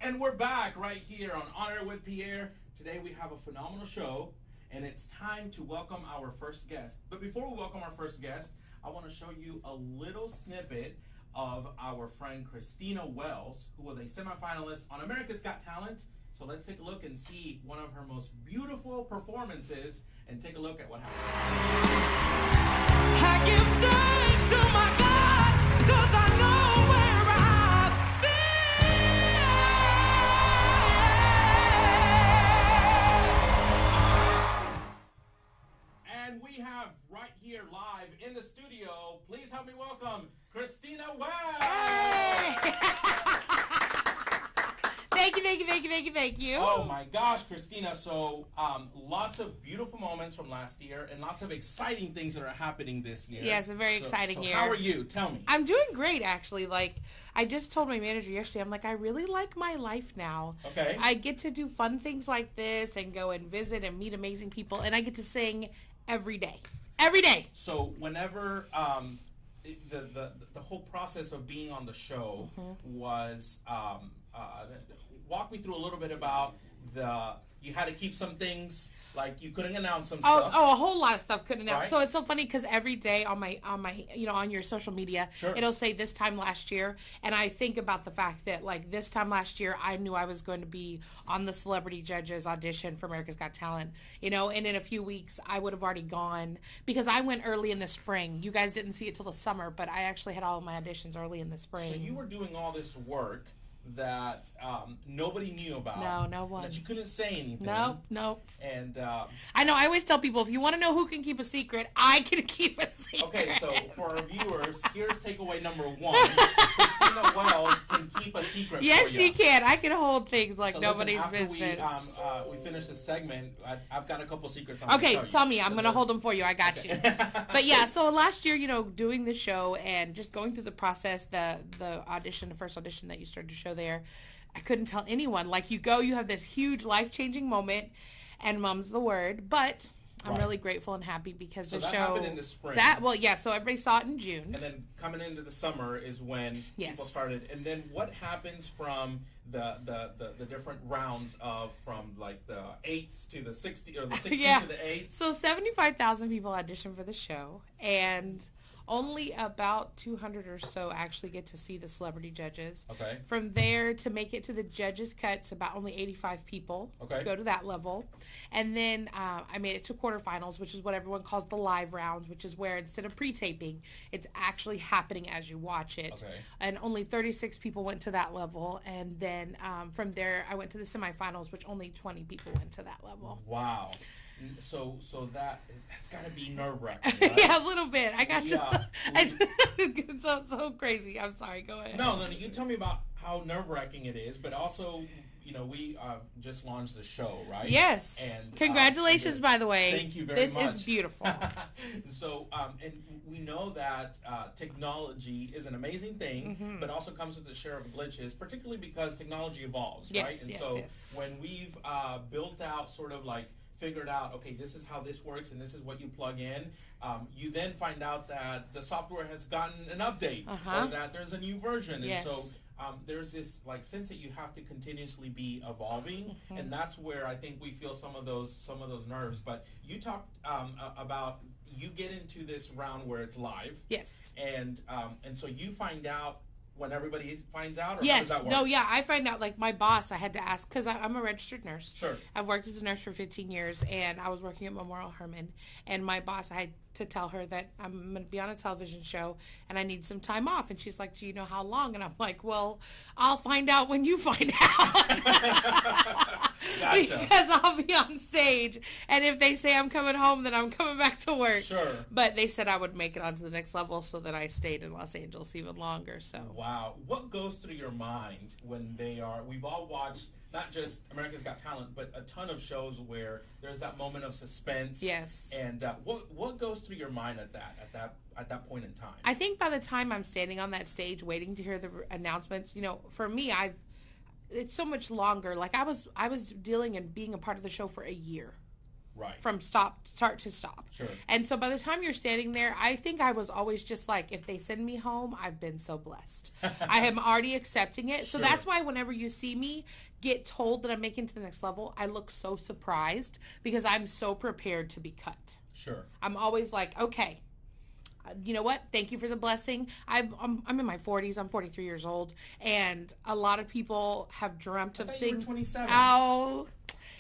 And we're back right here on Air With Pierre. Today we have a phenomenal show, and it's time to welcome our first guest. But before we welcome our first guest, I want to show you a little snippet of our friend Christina Wells, who was a semi-finalist on America's Got Talent. So let's take a look and see one of her most beautiful performances and take a look at what happened. I give thanks to my God, 'cause I know where I've been. And we have right here live in the studio, please help me welcome Christina Wells. Hey! Thank you. Oh my gosh, Christina. So lots of beautiful moments from last year and lots of exciting things that are happening this year. Yes, a very exciting year. How are you? Tell me. I'm doing great, actually. Like, I just told my manager yesterday, I'm like, I really like my life now. Okay. I get to do fun things like this and go and visit and meet amazing people, and I get to sing every day. Every day. So whenever the whole process of being on the show was walk me through a little bit about you had to keep some things, like you couldn't announce some stuff. Oh, a whole lot of stuff couldn't announce. Right. So it's so funny because every day on my on your social media, Sure. it'll say this time last year, and I think about the fact that like this time last year I knew I was going to be on the celebrity judges audition for America's Got Talent, and in a few weeks I would have already gone because I went early in the spring. You guys didn't see it till the summer, but I actually had all of my auditions early in the spring. So you were doing all this work that nobody knew about. No one. That you couldn't say anything. Nope. And I know. I always tell people, if you want to know who can keep a secret, I can keep a secret. okay, so for our viewers, here's takeaway number one. Christina Wells can keep a secret. Yes, for you. she can. I can hold things like So nobody's listen, business. after we finish this segment, I've got a couple secrets. I'm Okay, gonna tell me. I'm So going to just- hold them for you. I got Okay. you. But yeah, so last year, doing the show and just going through the process, the first audition that you started to show there, I couldn't tell anyone. Like, you have this huge life-changing moment, and mum's the word, but I'm Right. really grateful and happy because So the that show... happened in the spring. So everybody saw it in June. And then coming into the summer is when Yes. people started. And then what happens from the different rounds from like the 8s to the 60 or the 16 Yeah. to the 8s? So 75,000 people auditioned for the show, and only about 200 or so actually get to see the celebrity judges. Okay. From there, to make it to the judges' cuts, about only 85 people Okay. go to that level. And then I made it to quarterfinals, which is what everyone calls the live rounds, which is where instead of pre-taping, it's actually happening as you watch it. Okay. And only 36 people went to that level. And then from there, I went to the semifinals, which only 20 people went to that level. Wow. So that's got to be nerve-wracking, right? Yeah, a little bit. I got Yeah. it's so crazy. I'm sorry. Go ahead. No, you tell me about how nerve-wracking it is, but also, we just launched the show, right? Yes. And Congratulations, by the way. Thank you very much. This is beautiful. So, and we know that technology is an amazing thing, but also comes with a share of glitches, particularly because technology evolves, right? Yes, And yes, so yes. when we've built out sort of like figured out, okay, this is how this works and this is what you plug in, you then find out that the software has gotten an update or that there's a new version. Yes. And so there's this like sense that you have to continuously be evolving, and that's where I think we feel some of those nerves. But you talked about you get into this round where it's live. Yes. And so you find out when everybody finds out, or how Yes. does that work? No, yeah. I find out, like, my boss, I had to ask, because I'm a registered nurse. Sure. I've worked as a nurse for 15 years, and I was working at Memorial Hermann. And my boss, I had to tell her that I'm going to be on a television show, and I need some time off. And she's like, do you know how long? And I'm like, well, I'll find out when you find out. Gotcha. Because I'll be on stage, and if they say I'm coming home, then I'm coming back to work. Sure. But they said I would make it onto the next level, so that I stayed in Los Angeles even longer. So Wow. What goes through your mind when we've all watched not just America's Got Talent, but a ton of shows where there's that moment of suspense. Yes. And what goes through your mind at that point in time? I think by the time I'm standing on that stage waiting to hear the announcements, for me, it's so much longer. Like I was dealing and being a part of the show for a year. Right. From start to stop. Sure. And so by the time you're standing there, I think I was always just like, if they send me home, I've been so blessed. I am already accepting it. So Sure. that's why whenever you see me get told that I'm making it to the next level, I look so surprised because I'm so prepared to be cut. Sure. I'm always like, okay, you know what? Thank you for the blessing. I'm in my 40s. I'm 43 years old. And a lot of people have dreamt of You were singing. 27. Oh,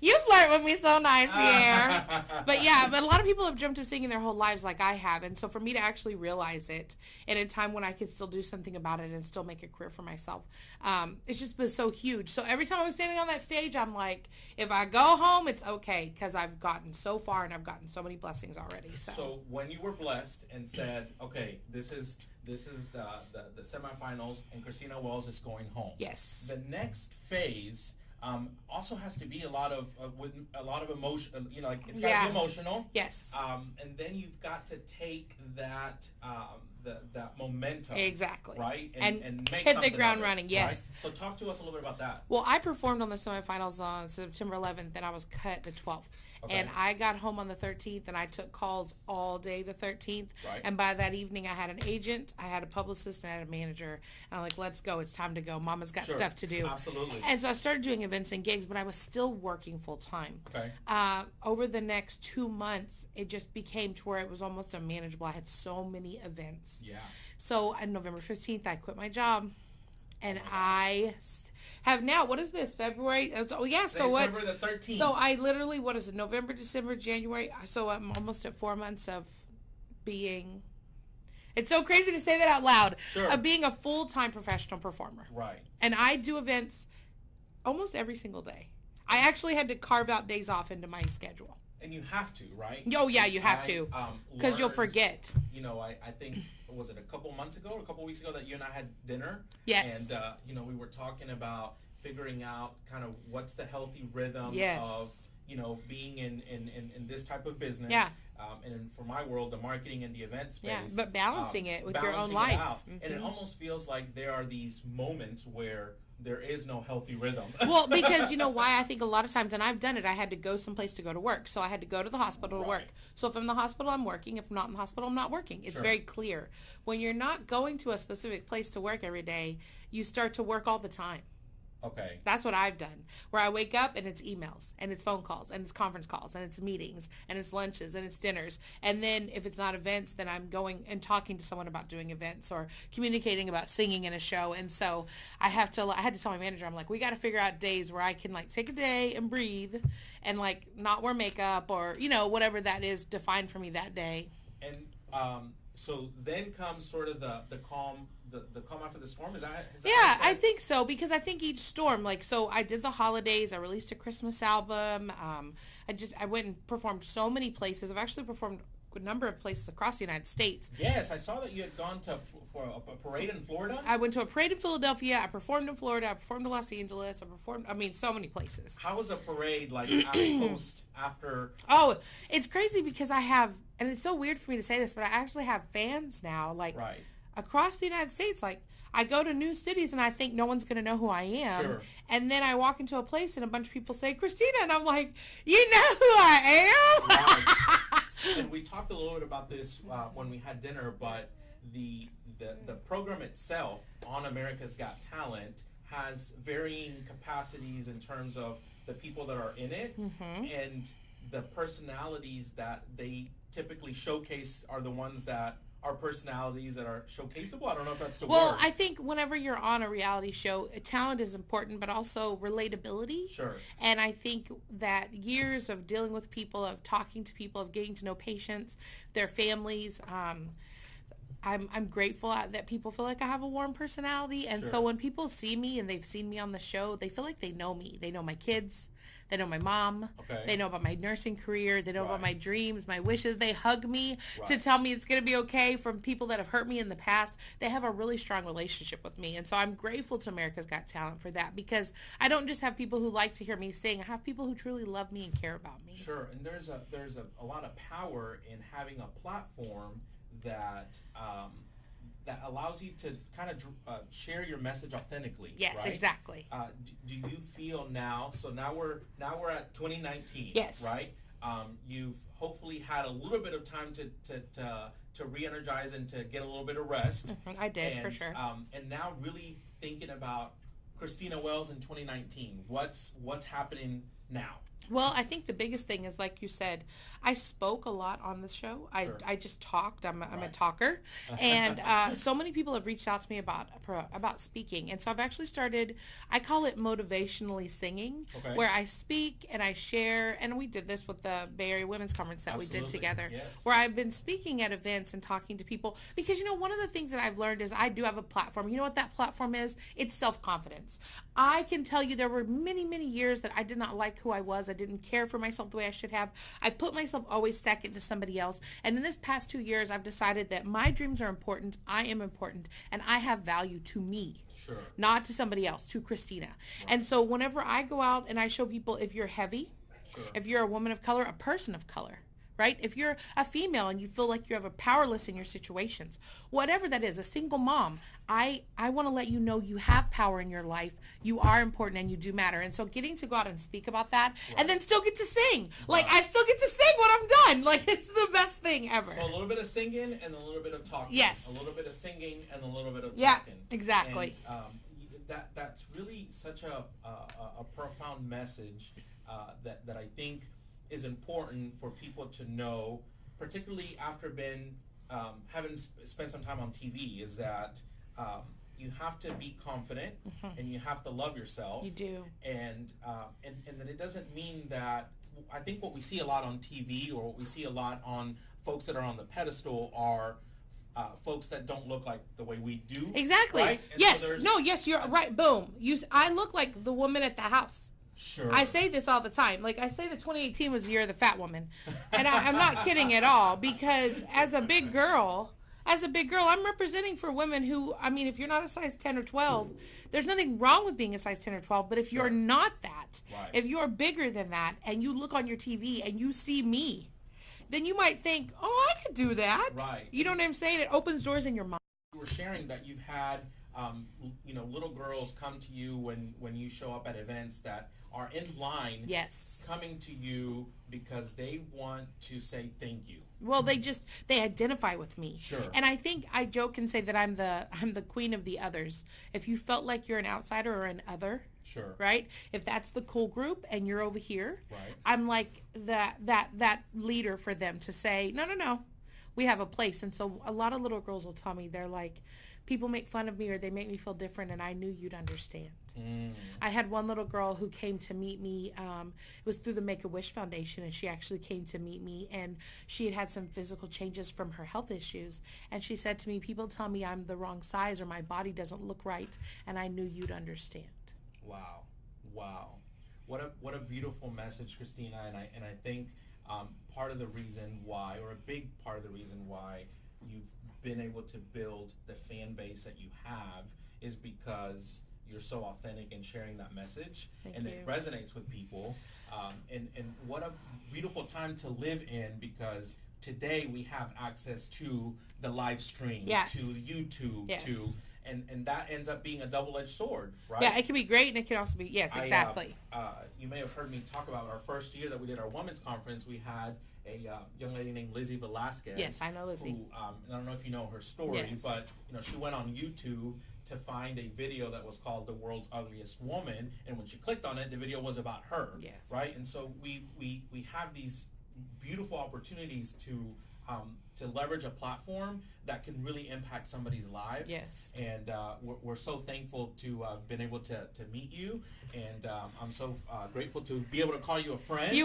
you flirt with me so nice, Pierre. But yeah, but a lot of people have dreamt of singing their whole lives like I have. And so for me to actually realize it in a time when I could still do something about it and still make a career for myself, it's just been so huge. So every time I'm standing on that stage, I'm like, if I go home, it's okay because I've gotten so far and I've gotten so many blessings already. So when you were blessed and said, okay, this is the semifinals and Christina Wells is going home. Yes. The next phase also has to be a lot of with a lot of emotion. You know, like it's got to be emotional. Yes. And then you've got to take that that momentum. Exactly. Right. And make hit something the ground of it, running. Yes. Right? So talk to us a little bit about that. Well, I performed on the semifinals on September 11th, and I was cut the 12th. Okay. And I got home on the 13th, and I took calls all day the 13th. Right. And by that evening, I had an agent, I had a publicist, and I had a manager. And I'm like, let's go. It's time to go. Mama's got Sure. stuff to do. Absolutely. And so I started doing events and gigs, but I was still working full time. Okay. Over the next 2 months, it just became to where it was almost unmanageable. I had so many events. Yeah. So on November 15th, I quit my job. And I have now, what is this, February? Oh, yeah, so what? February the 13th. So I literally, what is it, November, December, January? So I'm almost at 4 months of being, it's so crazy to say that out loud, Sure. of being a full-time professional performer. Right. And I do events almost every single day. I actually had to carve out days off into my schedule. And you have to, right? Oh, yeah, you have to. Because you'll learned, forget. You know, I think, was it a couple months ago or a couple weeks ago that you and I had dinner? Yes. And, you know, we were talking about figuring out kind of what's the healthy rhythm Yes. of, you know, being in this type of business. Yeah. And for my world, the marketing and the event space. Yeah, but balancing it with your own balancing it life. out. And it almost feels like there are these moments where there is no healthy rhythm. Well, because you know why? I think a lot of times, and I've done it, I had to go someplace to go to work. So I had to go to the hospital to work. So if I'm in the hospital, I'm working. If I'm not in the hospital, I'm not working. It's Sure. very clear. When you're not going to a specific place to work every day, you start to work all the time. Okay. That's what I've done. Where I wake up and it's emails and it's phone calls and it's conference calls and it's meetings and it's lunches and it's dinners. And then if it's not events, then I'm going and talking to someone about doing events or communicating about singing in a show. And so I had to tell my manager, I'm like, we got to figure out days where I can like take a day and breathe and like not wear makeup or, you know, whatever that is defined for me that day. And so then comes sort of the calm, the calm after the storm. Is that Yeah, how you I said? think so, because I think each storm, like, so I did the holidays, I released a Christmas album, I went and performed so many places. I've actually performed a number of places across the United States. Yes, I saw that you had gone for a parade in Florida. I went to a parade in Philadelphia, I performed in Florida, I performed in Los Angeles, so many places. How was a parade like after? Oh, it's crazy because I have, and it's so weird for me to say this, but I actually have fans now, like, Right. across the United States. Like, I go to new cities and I think no one's going to know who I am. Sure. And then I walk into a place and a bunch of people say, Christina, and I'm like, you know who I am? Right. And we talked a little bit about this when we had dinner, but the program itself on America's Got Talent has varying capacities in terms of the people that are in it, and the personalities that they typically showcase are the ones that are personalities that are showcaseable. I don't know if that's the Well, word. I think whenever you're on a reality show, talent is important, but also relatability. Sure. And I think that years of dealing with people, of talking to people, of getting to know patients, their families, I'm grateful that people feel like I have a warm personality. And Sure. so when people see me and they've seen me on the show, they feel like they know me. They know my kids. They know my mom. Okay. They know about my nursing career. They know about Right. my dreams, my wishes. They hug me to Right. tell me it's going to be okay. From people that have hurt me in the past, they have a really strong relationship with me. And so I'm grateful to America's Got Talent for that, because I don't just have people who like to hear me sing. I have people who truly love me and care about me. Sure, and there's a lot of power in having a platform that that allows you to kind of share your message authentically. Yes, right? exactly. Do you feel now? So now we're at 2019. Yes. Right. You've hopefully had a little bit of time to re-energize and to get a little bit of rest. I did, and, for sure. And now really thinking about Christina Wells in 2019. What's happening now? Well, I think the biggest thing is, like you said, I spoke a lot on the show. Sure. I just talked. I'm a Right. talker, and so many people have reached out to me about speaking. And so I've actually started. I call it motivationally singing, Okay. where I speak and I share. And we did this with the Bay Area Women's Conference that we did Absolutely. together, Yes. where I've been speaking at events and talking to people. Because one of the things that I've learned is I do have a platform. You know what that platform is? It's self-confidence. I can tell you there were many, many years that I did not like who I was. I didn't care for myself the way I should have. I put myself always second to somebody else. And in this past 2 years, I've decided that my dreams are important. I am important. And I have value to me. Sure. Not to somebody else, to Christina. And so whenever I go out and I show people, if you're heavy, Sure. if you're a woman of color, a person of color, right? If you're a female and you feel like you have a powerless in your situations, whatever that is, a single mom, I want to let you know you have power in your life. You are important and you do matter. And so getting to go out and speak about that and then still get to sing. Like, I still get to sing when I'm done. Like, it's the best thing ever. So a little bit of singing and a little bit of talking. Yes. A little bit of singing and a little bit of Yeah, talking. exactly. And that's really such a profound message that I think is important for people to know, particularly after having spent some time on TV, is that you have to be confident and you have to love yourself. You do. And then it doesn't mean that. I think what we see a lot on TV, or what we see a lot on folks that are on the pedestal, are folks that don't look like the way we do. Exactly. Right? And Yes. so Yes, you're right. Boom. I look like the woman at the house. Sure. I say this all the time. Like, I say that 2018 was the year of the fat woman. And I'm not kidding at all, because as a big girl, I'm representing for women who, I mean, if you're not a size 10 or 12, there's nothing wrong with being a size 10 or 12. But if Sure. you're not that, Right. if you're bigger than that, and you look on your TV and you see me, then you might think, oh, I could do that. Right. You know what I'm saying? It opens doors in your mind. You were sharing that you've had little girls come to you when you show up at events that are in line, Yes. coming to you because they want to say thank you. Well, they identify with me. Sure. And I think I joke and say that I'm the queen of the others. If you felt like you're an outsider or an other, Sure. right? If that's the cool group and you're over here, Right. I'm like that leader for them to say, no, we have a place. And so a lot of little girls will tell me, they're like, people make fun of me or they make me feel different, and I knew you'd understand. I had one little girl who came to meet me. It was through the Make-A-Wish Foundation, and she actually came to meet me, and she had had some physical changes from her health issues. And she said to me, people tell me I'm the wrong size or my body doesn't look right, and I knew you'd understand. Wow. What a beautiful message, Christina. And I think part of the reason why, or a big part of the reason why you've been able to build the fan base that you have, is because you're so authentic in sharing that message. Thank and you. It resonates with people. And what a beautiful time to live in, because today we have access to the live stream, Yes. to YouTube, Yes. and that ends up being a double-edged sword, right? Yeah, it can be great, and it can also be, yes, exactly. You may have heard me talk about our first year that we did our women's conference. We had a young lady named Lizzie Velasquez. Yes, I know Lizzie. Who, I don't know if you know her story, Yes. but she went on YouTube to find a video that was called "The World's Ugliest Woman," and when she clicked on it, the video was about her. Yes. Right, and so we have these beautiful opportunities to leverage a platform that can really impact somebody's life. Yes. And we're so thankful to have been able to meet you, and I'm so grateful to be able to call you a friend. We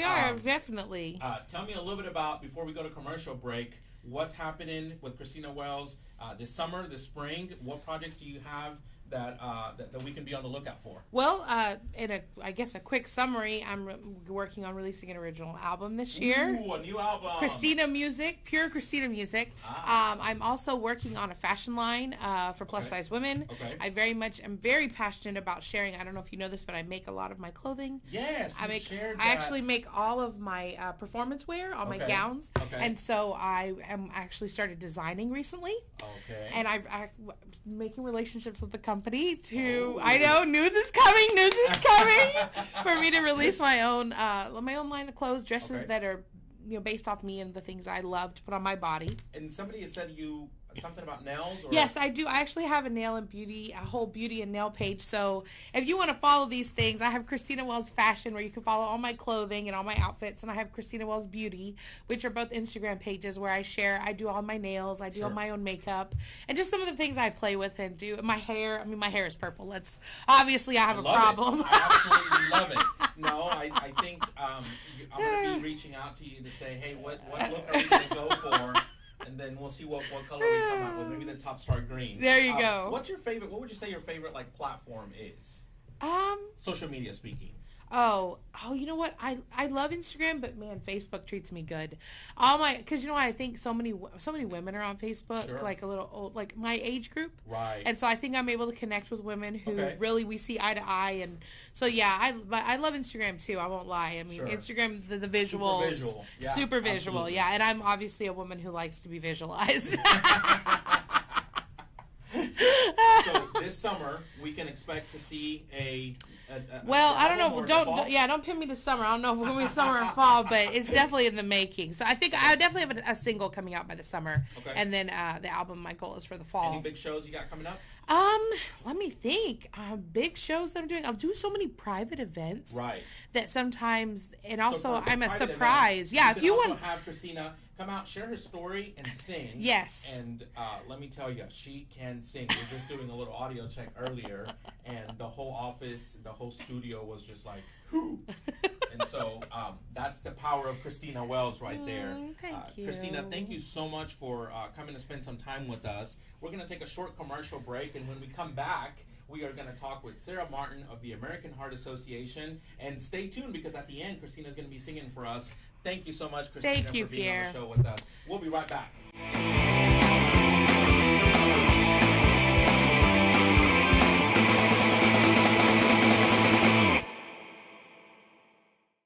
are, definitely. Tell me a little bit about, before we go to commercial break, what's happening with Christina Wells this summer, this spring. What projects do you have that we can be on the lookout for? Well, I guess a quick summary, I'm working on releasing an original album this year. Ooh, a new album. Christina music, pure Christina music. I'm also working on a fashion line for plus size women. Okay. I'm very passionate about sharing. I don't know if you know this, but I make a lot of my clothing. Yes, I shared I that. actually make all of my performance wear, all my Okay. gowns. Okay. And so I am actually started designing recently. Okay. And I'm making relationships with the company company to, I know, news is coming for me to release my own line of clothes, dresses that are, based off me and the things I love to put on my body. And somebody has said something about nails? Or? Yes, I do. I actually have a whole beauty and nail page. So if you want to follow these things, I have Christina Wells Fashion, where you can follow all my clothing and all my outfits. And I have Christina Wells Beauty, which are both Instagram pages where I do all my nails. I do all my own makeup. And just some of the things I play with and do. My hair, my hair is purple. Obviously I have a problem. I absolutely love it. No, I think I'm going to be reaching out to you to say, hey, what look are we going to go for? And then we'll see what color we come out with. Maybe the top star green. There you go. What's your favorite? What would you say your favorite platform is? Social media speaking. Oh, you know what? I love Instagram, but man, Facebook treats me good. Because I think so many women are on Facebook, like a little old, like my age group. Right. And so I think I'm able to connect with women who really we see eye to eye, and so I love Instagram too. I won't lie. Instagram, the visuals, super visual, yeah. And I'm obviously a woman who likes to be visualized. So this summer we can expect to see I don't know. Don't pin me to summer. I don't know if it's gonna be summer or fall, but it's definitely in the making. So I think I definitely have a single coming out by the summer, and then the album. My goal is for the fall. Any big shows you got coming up? Let me think. Big shows that I'm doing. I'll do so many private events. Right. That sometimes, and also I'm a surprise. If you want, have Christina come out, share her story, and sing. Yes. And let me tell you, she can sing. We were just doing a little audio check earlier, and the whole office, the whole studio was just like, whoo. And so that's the power of Christina Wells right there. Thank you. Christina, thank you so much for coming to spend some time with us. We're going to take a short commercial break, and when we come back, we are going to talk with Sarah Martin of the American Heart Association. And stay tuned, because at the end, Christina's going to be singing for us. Thank you so much, Christina, for being on the show with us. We'll be right back.